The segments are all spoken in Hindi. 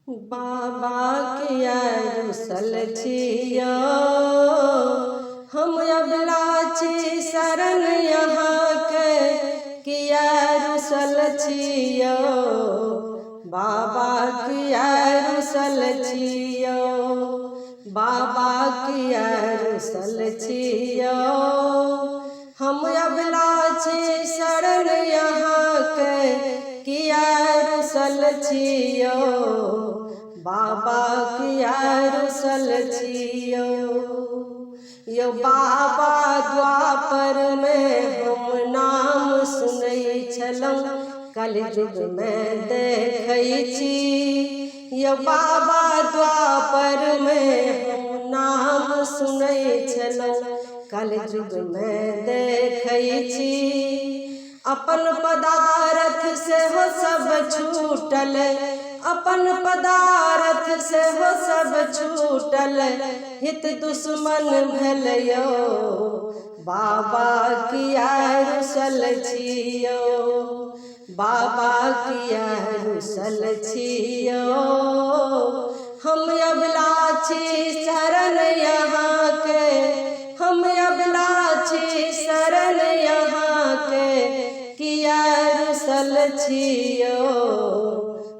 बाबा किया रुसल छियो, हम अबलाची शरण यहाँ के किया रुसल छियो। बाबा किया रुसल छियो, बाबा किया रुसल छियो, हम अबलाची शरण यहाँ के किया रुसल छियो। बाबा किया रुसल छियो। यो बाबा द्वापर में हम नाम सुनै छलहुँ, कलयुग में देखै छी। यो बाबा द्वापर में हम नाम सुनै छलहुँ, कलयुग में देखै छी। अपन पदारथ से हो सब छूटल, अपन पदारथ से हो सब छूटल, हित दुश्मन भेलयो। बाबा किया रुसल छियो, बाबा किया रुसल छियो, हम अबलाची शरण यहाँ के, हम अबलाची शरण यहाँ के किया रुसल छियो।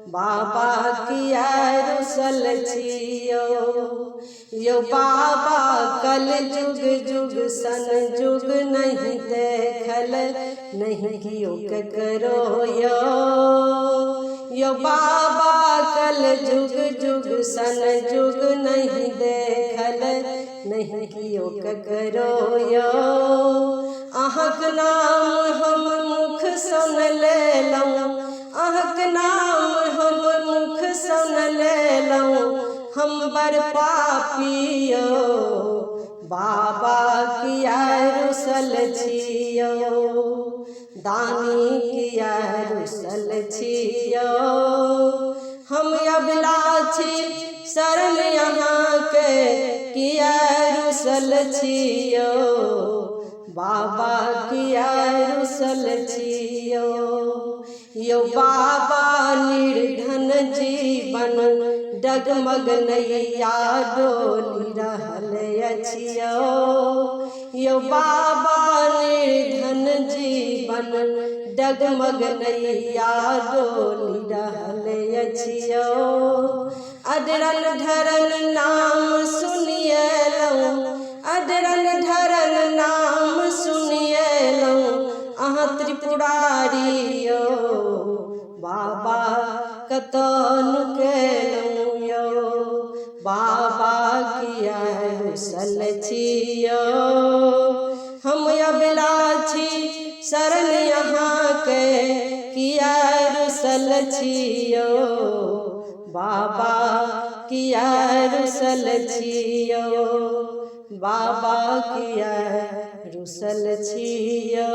बाबा किया रुसल छियो। यो बाबा कल जुग जुग सन जुग नहीं देखल, नहीं कियो करो यो। यो बाबा कल जुग जुग सन जुग नहीं देखल, नहीं कियो करो यो। अहाँक नाम हम मुख सुन लेलहुँ, अहाँक नाम हम मुख सुन लेलहुँ, हम बड़ पापियो। बाबा किया रुसल छियो, दानी किया रुसल छियो, हम अबलाची शरण यहाँ के किया रुसल छियो। बाबा किया रुसल छियो। यो बाबा निर्धन जीवन डगमग नैया डोली रहल अछियो। यो बाबा निर्धन जीवन डगमग नैया डोली रहल अछियो। अडरन ढरन नाम सुनिएलहुँ, अडरन ढरन नाम सुनिएलहुँ, अहाँ त्रिपुरारियो। बाबा कतन केलहुँ यो, बाबा किया रुसल छियो, हम अबलाची शरण यहाँ के किया रुसल छियो। बाबा किया रुसल छियो, बाबा किया रुसल छियो।